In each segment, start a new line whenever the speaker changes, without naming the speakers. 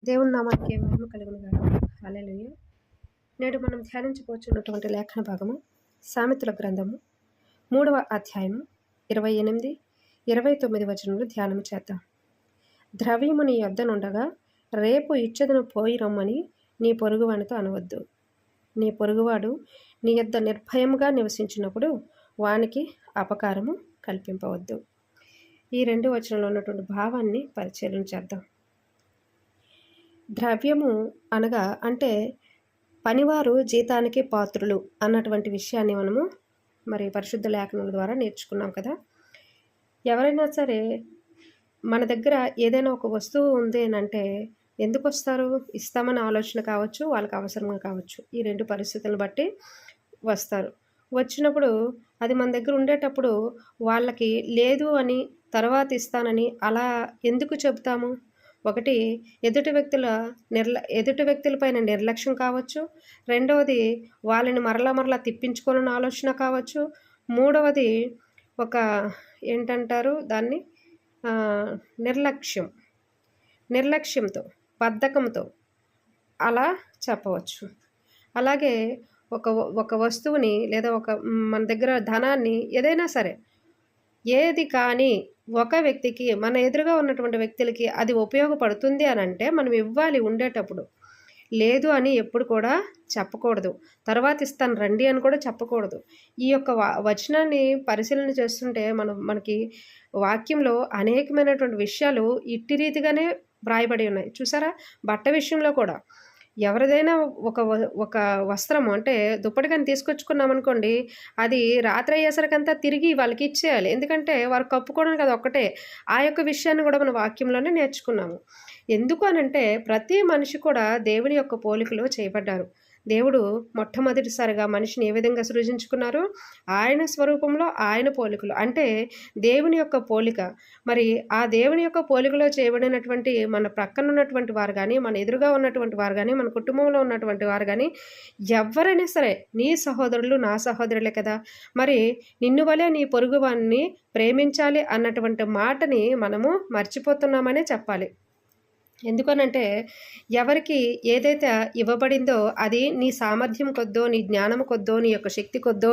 దేవుని నామానికి మహిమ కలుగును గాక. హల్లెలూయా. నేడు మనం ధ్యానించబోచున్నటువంటి లేఖన భాగము సామెతల గ్రంథము 3వ అధ్యాయము 28, 29 వచనములు ధ్యానం చేద్దాం. ద్రవ్యము నీ యొద్దనుండగా రేపు ఇచ్చదను పోయి రమ్మని నీ పొరుగువానితో అనవద్దు. నీ పొరుగువాడు నీ యొద్ద నిర్భయముగా నివసించినప్పుడు వానికి అపకారము కల్పింపవద్దు. ఈ 2 వచనంలో ఉన్నటువంటి భావాన్ని పరిశీలన చేద్దాం. ద్రవ్యము అనగా అంటే పనివారు జీతానికి పాత్రులు అన్నటువంటి విషయాన్ని మనము మరి పరిశుద్ధ లేఖనాల ద్వారా నేర్చుకున్నాం కదా. ఎవరైనా సరే మన దగ్గర ఏదైనా ఒక వస్తువు ఉంది అని అంటే ఎందుకు వస్తారు? ఇస్తామని ఆలోచన కావచ్చు, వాళ్ళకి అవసరంగా కావచ్చు. ఈ 2 పరిస్థితులను బట్టి వస్తారు. వచ్చినప్పుడు అది మన దగ్గర ఉండేటప్పుడు వాళ్ళకి లేదు అని తర్వాత ఇస్తానని అలా ఎందుకు చెబుతాము? ఒకటి ఎదుటి వ్యక్తులపైన నిర్లక్ష్యం కావచ్చు. రెండవది వాళ్ళని మరలా తిప్పించుకోవాలని ఆలోచన కావచ్చు. మూడవది ఒక ఏంటంటారు దాన్ని నిర్లక్ష్యంతో బద్ధకంతో అలా చెప్పవచ్చు. అలాగే ఒక వస్తువుని లేదా మన దగ్గర ధనాన్ని ఏదైనా సరే ఏది కానీ ఒక వ్యక్తికి మన ఎదురుగా ఉన్నటువంటి వ్యక్తులకి అది ఉపయోగపడుతుంది అని అంటే మనం ఇవ్వాలి ఉండేటప్పుడు. లేదు అని ఎప్పుడు కూడా చెప్పకూడదు. తర్వాత ఇస్తాను రండి అని కూడా చెప్పకూడదు. ఈ యొక్క వచనాన్ని పరిశీలన చేస్తుంటే మనకి వాక్యంలో అనేకమైనటువంటి విషయాలు ఇట్టి రీతిగానే వ్రాయబడి ఉన్నాయి. చూసారా? బట్ట విషయంలో కూడా ఎవరిదైనా ఒక వస్త్రము అంటే దుప్పటి కానీ తీసుకొచ్చుకున్నామనుకోండి, అది రాత్రి అయ్యేసరికంతా తిరిగి వాళ్ళకి ఇచ్చేయాలి. ఎందుకంటే వారు కప్పుకోవడానికి అది ఒక్కటే. ఆ యొక్క విషయాన్ని కూడా మన వాక్యంలోనే నేర్చుకున్నాము. ఎందుకు అనంటే ప్రతి మనిషి కూడా దేవుని యొక్క పోలికలో చేయబడ్డారు. దేవుడు మొట్టమొదటిసారిగా మనిషిని ఏ విధంగా సృజించుకున్నారు? ఆయన స్వరూపంలో ఆయన పోలికలు, అంటే దేవుని యొక్క పోలిక. మరి ఆ దేవుని యొక్క పోలికలో చేయబడినటువంటి మన ప్రక్కన ఉన్నటువంటి వారు కానీ, మన ఎదురుగా ఉన్నటువంటి వారు కానీ, మన కుటుంబంలో ఉన్నటువంటి వారు కానీ ఎవరైనా సరే నీ సహోదరులు నా సహోదరులే కదా. మరి నిన్ను వలె నీ పొరుగువాన్ని ప్రేమించాలి అన్నటువంటి మాటని మనము మర్చిపోతున్నామనే చెప్పాలి. ఎందుకనంటే ఎవరికి ఏదైతే ఇవ్వబడిందో అది నీ సామర్థ్యం కొద్దో, నీ జ్ఞానం కొద్దో, నీ యొక్క శక్తి కొద్దో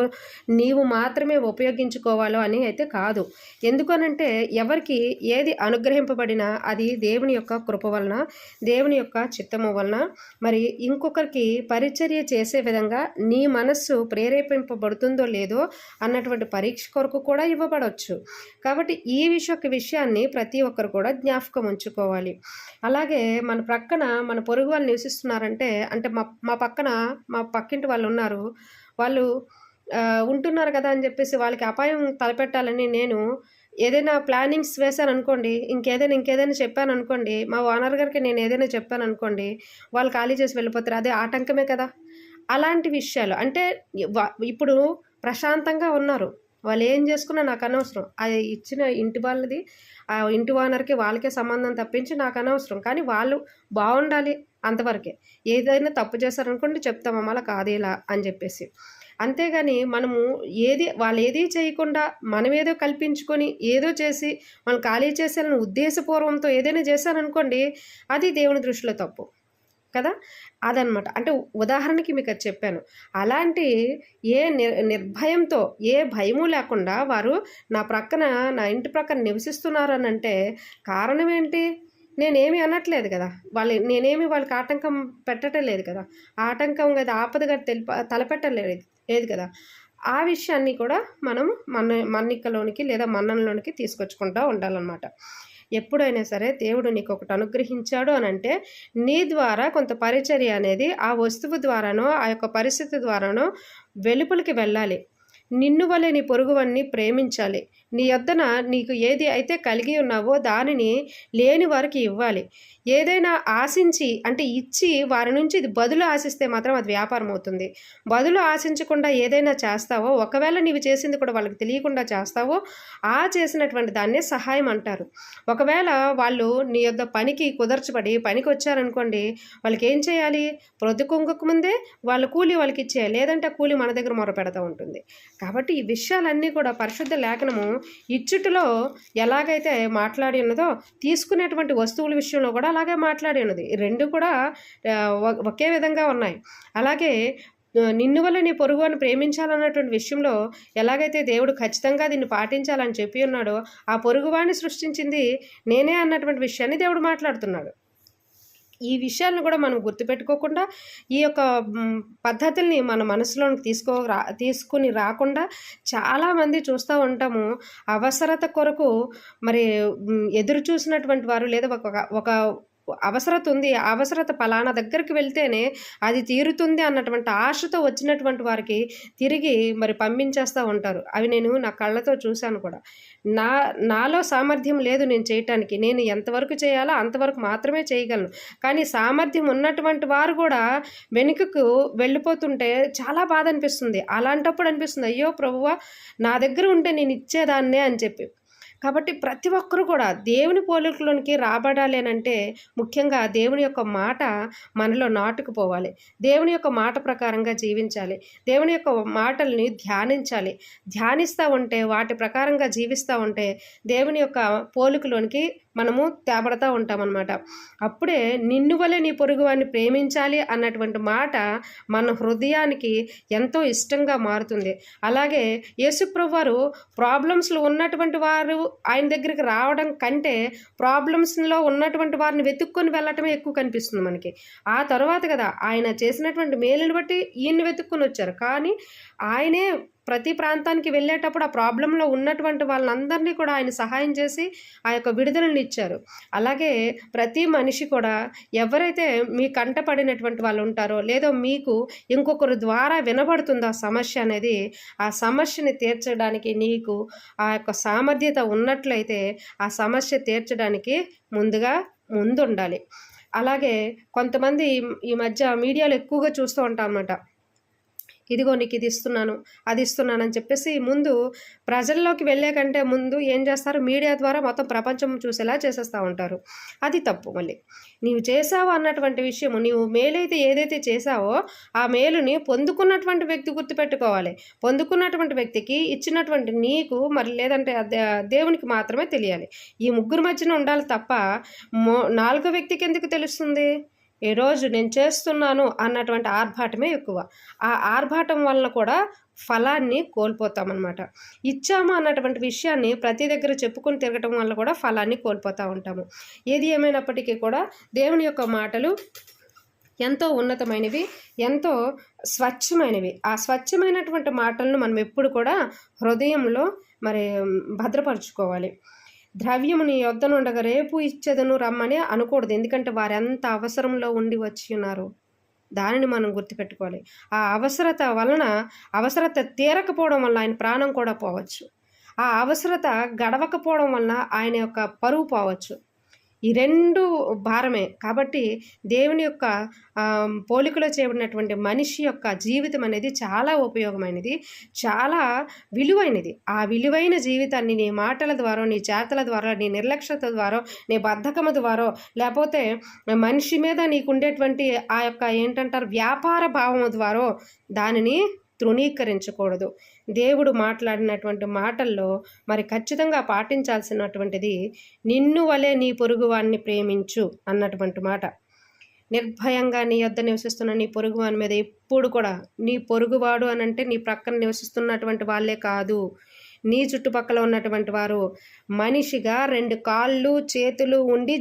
నీవు మాత్రమే ఉపయోగించుకోవాలో అని అయితే కాదు. ఎందుకనంటే ఎవరికి ఏది అనుగ్రహింపబడినా అది దేవుని యొక్క కృప వలన, దేవుని యొక్క చిత్తము వలన, మరి ఇంకొకరికి పరిచర్య చేసే విధంగా నీ మనస్సు ప్రేరేపింపబడుతుందో లేదో అన్నటువంటి పరీక్ష కొరకు కూడా ఇవ్వబడవచ్చు. కాబట్టి ఈ విషయాన్ని ప్రతి ఒక్కరు కూడా జ్ఞాపకం ఉంచుకోవాలి. అలాగే మన ప్రక్కన మన పొరుగు వాళ్ళు నివసిస్తున్నారంటే, అంటే మా పక్కన మా పక్కింటి వాళ్ళు ఉన్నారు, వాళ్ళు ఉంటున్నారు కదా అని చెప్పేసి వాళ్ళకి అపాయం తలపెట్టాలని నేను ఏదైనా ప్లానింగ్స్ వేశాను అనుకోండి, ఇంకేదైనా చెప్పాను అనుకోండి, మా ఓనర్ గారికి నేను ఏదైనా చెప్పాను అనుకోండి, వాళ్ళు ఖాళీ చేసి వెళ్ళిపోతారు. అదే ఆటంకమే కదా. అలాంటి విషయాలు అంటే ఇప్పుడు ప్రశాంతంగా ఉన్నారు, వాళ్ళు ఏం చేసుకున్నా నాకు అనవసరం. అది ఇచ్చిన ఇంటి వాళ్ళది, ఆ ఇంటి ఓనర్కి వాళ్ళకే సంబంధం తప్పించి నాకు అనవసరం. కానీ వాళ్ళు బాగుండాలి అంతవరకే. ఏదైనా తప్పు చేశారనుకోండి చెప్తామమ్మ అలా కాదు ఇలా అని చెప్పేసి. అంతేగాని మనము వాళ్ళు ఏదీ చేయకుండా మనమేదో కల్పించుకొని ఏదో చేసి మనం ఖాళీ చేసేయాలని ఉద్దేశపూర్వంతో ఏదైనా చేశారనుకోండి, అది దేవుని దృష్టిలో తప్పు కదా. అదనమాట. అంటే ఉదాహరణకి మీకు అది చెప్పాను. అలాంటి నిర్భయంతో ఏ భయము లేకుండా వారు నా ఇంటి ప్రక్కన నివసిస్తున్నారు అని అంటే కారణం ఏంటి? నేనేమి అనట్లేదు కదా. నేనేమి వాళ్ళకి ఆటంకం పెట్టడం లేదు కదా. ఆటంకం కదా ఆపదగా తలపెట్టలేదు కదా. ఆ విషయాన్ని కూడా మనం మన్నికలోనికి లేదా మన్ననలోనికి తీసుకొచ్చుకుంటూ ఉండాలన్నమాట. ఎప్పుడైనా సరే దేవుడు నీకు ఒకటి అనుగ్రహించాడు అని అంటే నీ ద్వారా కొంత పరిచర్య అనేది ఆ వస్తువు ద్వారానో ఆ యొక్క పరిస్థితి ద్వారానో వెలుపలికి వెళ్ళాలి. నిన్ను వలె నీ పొరుగువన్ని ప్రేమించాలి. నీ యొద్దన నీకు ఏది అయితే కలిగి ఉన్నావో దానిని లేని వారికి ఇవ్వాలి. ఏదైనా ఆశించి అంటే ఇచ్చి వారి నుంచి ఇది బదులు ఆశిస్తే మాత్రం అది వ్యాపారం అవుతుంది. బదులు ఆశించకుండా ఏదైనా చేస్తావో, ఒకవేళ నీవు చేసింది కూడా వాళ్ళకి తెలియకుండా చేస్తావో ఆ చేసినటువంటి దాన్నే సహాయం అంటారు. ఒకవేళ వాళ్ళు నీ యొద్ద పనికి కుదర్చబడి పనికి వచ్చారనుకోండి, వాళ్ళకి ఏం చేయాలి? ప్రొద్దుకుంగక ముందే వాళ్ళ కూలి వాళ్ళకి ఇచ్చేయాలి. లేదంటే కూలి మన దగ్గర మొర పెడతా ఉంటుంది. కాబట్టి ఈ విషయాలన్నీ కూడా పరిశుద్ధ లేఖనము ఇచ్చుటలో ఎలాగైతే మాట్లాడి ఉన్నదో తీసుకునేటువంటి వస్తువుల విషయంలో కూడా అలాగే మాట్లాడి ఉన్నది. రెండు కూడా ఒకే విధంగా ఉన్నాయి. అలాగే నిన్ను వల్ల నీ పొరుగువాని ప్రేమించాలన్నటువంటి విషయంలో ఎలాగైతే దేవుడు ఖచ్చితంగా దీన్ని పాటించాలని చెప్పి ఉన్నాడో, ఆ పొరుగువాని సృష్టించింది నేనే అన్నటువంటి విషయాన్ని దేవుడు మాట్లాడుతున్నాడు. ఈ విషయాలను కూడా మనం గుర్తుపెట్టుకోకుండా ఈ యొక్క పద్ధతుల్ని మన మనసులోకి తీసుకుని రాకుండా చాలామంది చూస్తూ ఉంటాము. అవసరత కొరకు మరి ఎదురు చూసినటువంటి వారు, లేదా ఒక అవసరత ఉంది, అవసరత పలానా దగ్గరికి వెళ్తేనే అది తీరుతుంది అన్నటువంటి ఆశతో వచ్చినటువంటి వారికి తిరిగి మరి పంపించేస్తూ ఉంటారు. అవి నేను నా కళ్ళతో చూశాను కూడా. నాలో సామర్థ్యం లేదు నేను చేయటానికి, నేను ఎంతవరకు చేయాలో అంతవరకు మాత్రమే చేయగలను. కానీ సామర్థ్యం ఉన్నటువంటి వారు కూడా వెనుకకు వెళ్ళిపోతుంటే చాలా బాధ అనిపిస్తుంది. అలాంటప్పుడు అనిపిస్తుంది, అయ్యో ప్రభువా, నా దగ్గర ఉంటే నేను ఇచ్చేదాన్నే అని చెప్పి. కాబట్టి ప్రతి ఒక్కరూ కూడా దేవుని పోలికలోనికి రాబడాలి అంటే ముఖ్యంగా దేవుని యొక్క మాట మనలో నాటుకుపోవాలి. దేవుని యొక్క మాట ప్రకారంగా జీవించాలి. దేవుని యొక్క మాటల్ని ధ్యానించాలి. ధ్యానిస్తూ ఉంటే, వాటి ప్రకారంగా జీవిస్తూ ఉంటే దేవుని యొక్క పోలికలోనికి మనము తేబడతా ఉంటామన్నమాట. అప్పుడే నిన్ను వలె నీ పొరుగువాన్ని ప్రేమించాలి అన్నటువంటి మాట మన హృదయానికి ఎంతో ఇష్టంగా మారుతుంది. అలాగే యేసుప్రభు వారు ప్రాబ్లమ్స్లో ఉన్నటువంటి వారు ఆయన దగ్గరికి రావడం కంటే ప్రాబ్లమ్స్లో ఉన్నటువంటి వారిని వెతుక్కొని వెళ్ళటమే ఎక్కువ కనిపిస్తుంది మనకి. ఆ తర్వాత కదా ఆయన చేసినటువంటి మేలుని బట్టి ఈయన్ని వెతుక్కొని వచ్చారు. కానీ ఆయనే ప్రతి ప్రాంతానికి వెళ్ళేటప్పుడు ఆ ప్రాబ్లంలో ఉన్నటువంటి వాళ్ళందరినీ కూడా ఆయన సహాయం చేసి ఆ యొక్క విడుదలని ఇచ్చారు. అలాగే ప్రతి మనిషి కూడా ఎవరైతే మీ కంట పడినటువంటి వాళ్ళు ఉంటారో, లేదో మీకు ఇంకొకరి ద్వారా వినబడుతుందో ఆ సమస్య అనేది, ఆ సమస్యని తీర్చడానికి నీకు ఆ యొక్క సామర్థ్యత ఉన్నట్లయితే ఆ సమస్య తీర్చడానికి ముందుండాలి. అలాగే కొంతమంది ఈ మధ్య మీడియాలో ఎక్కువగా చూస్తూ ఉంటాం అన్నమాట. ఇదిగో నీకు ఇది ఇస్తున్నాను, అది ఇస్తున్నానని చెప్పేసి ముందు ప్రజల్లోకి వెళ్ళే కంటే ముందు ఏం చేస్తారు, మీడియా ద్వారా మొత్తం ప్రపంచం చూసేలా చేసేస్తూ ఉంటారు. అది తప్పు. మళ్ళీ నీవు చేసావు అన్నటువంటి విషయము, నీవు మేలైతే ఏదైతే చేసావో ఆ మేలుని పొందుకున్నటువంటి వ్యక్తి గుర్తుపెట్టుకోవాలి. పొందుకున్నటువంటి వ్యక్తికి ఇచ్చినటువంటి నీకు మరి లేదంటే దేవునికి మాత్రమే తెలియాలి. ఈ ముగ్గురు మధ్యన ఉండాలి తప్ప నాలుగో వ్యక్తికి ఎందుకు తెలుస్తుంది? ఈరోజు నేను చేస్తున్నాను అన్నటువంటి ఆర్భాటమే ఎక్కువ. ఆ ఆర్భాటం వలన కూడా ఫలాన్ని కోల్పోతామన్నమాట. ఇచ్చాము అన్నటువంటి విషయాన్ని ప్రతి దగ్గర చెప్పుకొని తిరగటం వల్ల కూడా ఫలాన్ని కోల్పోతూ ఉంటాము. ఏది ఏమైనప్పటికీ కూడా దేవుని యొక్క మాటలు ఎంతో ఉన్నతమైనవి, ఎంతో స్వచ్ఛమైనవి. ఆ స్వచ్ఛమైనటువంటి మాటలను మనం ఎప్పుడు కూడా హృదయంలో మరి భద్రపరుచుకోవాలి. ద్రవ్యము నీ యొద్ద నుండగా రేపు ఇచ్చేదను రమ్మని అనకూడదు. ఎందుకంటే వారు ఎంత అవసరంలో ఉండి వచ్చి ఉన్నారు, దానిని మనం గుర్తుపెట్టుకోవాలి. ఆ అవసరత తీరకపోవడం వల్ల ఆయన ప్రాణం కూడా పోవచ్చు. ఆ అవసరత గడవకపోవడం వలన ఆయన యొక్క పరువు పోవచ్చు. ఈ రెండు భారమే. కాబట్టి దేవుని యొక్క పోలికలో చేయబడినటువంటి మనిషి యొక్క జీవితం అనేది చాలా ఉపయోగమైనది, చాలా విలువైనది. ఆ విలువైన జీవితాన్ని నీ మాటల ద్వారా, నీ చేతల ద్వారా, నీ నిర్లక్ష్యత ద్వారా, నీ బద్ధకము ద్వారా, లేకపోతే మనిషి మీద నీకుండేటువంటి ఆ యొక్క ఏంటంటారు వ్యాపార భావము ద్వారా దానిని తృణీకరించకూడదు. దేవుడు మాట్లాడినటువంటి మాటల్లో మరి ఖచ్చితంగా పాటించాల్సినటువంటిది నిన్ను వలె నీ పొరుగువాన్ని ప్రేమించు అన్నటువంటి మాట. నిర్భయంగా నీ యొద్ద నివసిస్తున్న నీ పొరుగువాని మీద ఎప్పుడు కూడా, నీ పొరుగువాడు అనంటే నీ ప్రక్కన నివసిస్తున్నటువంటి వాళ్ళే కాదు, నీ చుట్టుపక్కల ఉన్నటువంటి వారు. మనిషిగా 2 కాళ్ళు చేతులు ఉండి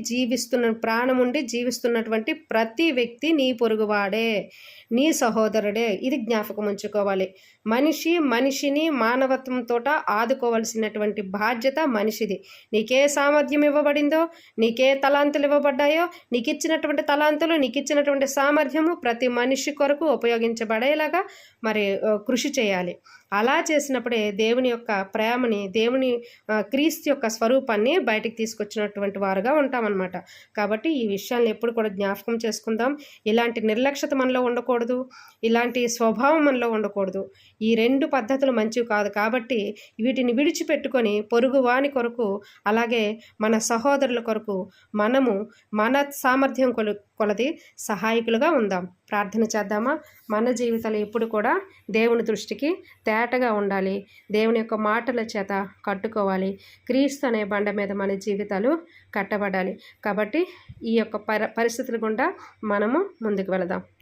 ప్రాణం ఉండి జీవిస్తున్నటువంటి ప్రతి వ్యక్తి నీ పొరుగువాడే, నీ సహోదరుడే. ఇది జ్ఞాపకం ఉంచుకోవాలి. మనిషిని మానవత్వంతో ఆదుకోవాల్సినటువంటి బాధ్యత మనిషిది. నీకే సామర్థ్యం ఇవ్వబడిందో, నీకే తలాంతులు ఇవ్వబడ్డాయో, నీకు ఇచ్చినటువంటి తలాంతులు, నీకు ఇచ్చినటువంటి సామర్థ్యము ప్రతి మనిషి కొరకు ఉపయోగించబడేలాగా మరి కృషి చేయాలి. అలా చేసినప్పుడే దేవుని యొక్క ప్రేమని, దేవుని క్రీస్తు యొక్క స్వరూపాన్ని బయటికి తీసుకొచ్చినటువంటి వారుగా ఉంటామన్నమాట. కాబట్టి ఈ విషయాన్ని ఎప్పుడు కూడా జ్ఞాపకం చేసుకుందాం. ఇలాంటి నిర్లక్ష్యత మనలో ఉండకూడదు, ఇలాంటి స్వభావం మనలో ఉండకూడదు. ఈ 2 పద్ధతులు మంచివి కాదు. కాబట్టి వీటిని విడిచిపెట్టుకొని పొరుగు వాని కొరకు, అలాగే మన సహోదరుల కొరకు మనము మన సామర్థ్యం కొలది సహాయకులుగా ఉందాం. ప్రార్థన చేద్దామా? మన జీవితాలు ఎప్పుడు కూడా దేవుని దృష్టికి తేటగా ఉండాలి. దేవుని యొక్క మాటల చేత కట్టుకోవాలి. క్రీస్తు అనే బండ మీద మన జీవితాలు కట్టబడాలి. కాబట్టి ఈ యొక్క పరిస్థితుల గుండా మనము ముందుకు వెళదాం.